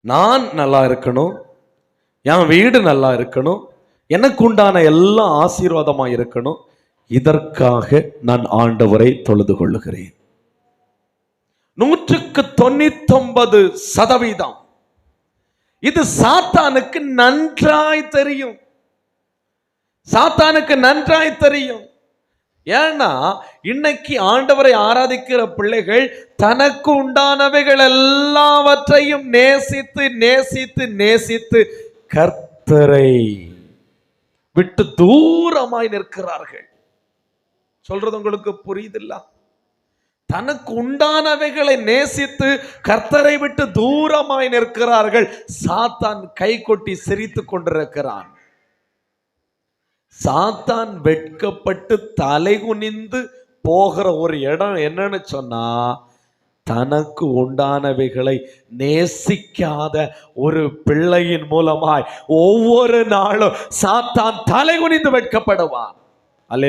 நான் நல்லா இருக்கணும், என் வீடு நல்லா இருக்கணும், எனக்கு உண்டான எல்லாம் ஆசீர்வாதமா இருக்கணும். இதற்காக நான் ஆண்டவரை தொழுது கொள்ளுகிறேன். 199% இது சாத்தானுக்கு நன்றாய் தெரியும். சாத்தானுக்கு நன்றாய் தெரியும். ஏன்னா இன்னைக்கு ஆண்டவரை ஆராதிக்கிற பிள்ளைகள் தனக்கு உண்டானவைகள் எல்லாவற்றையும் நேசித்து நேசித்து நேசித்து கர்த்தரை விட்டு தூரமாய் நிற்கிறார்கள். சொல்றது உங்களுக்கு புரியுதில்ல? தனக்கு உண்டானவைகளை நேசித்து கர்த்தரை விட்டு தூரமாய் நிற்கிறார்கள். சாத்தான் கை கொட்டி சிரித்து கொண்டிருக்கிறான். சாத்தான் வெட்கப்பட்டு தலை குனிந்து போகிற ஒரு இடம் என்னன்னு சொன்னா, தனக்கு உண்டானவைகளை நேசிக்காத ஒரு பிள்ளையின் மூலமாய் ஒவ்வொரு நாளும் சாத்தான் தலை குனிந்து வெட்கப்படுவான். அல்லேலூயா.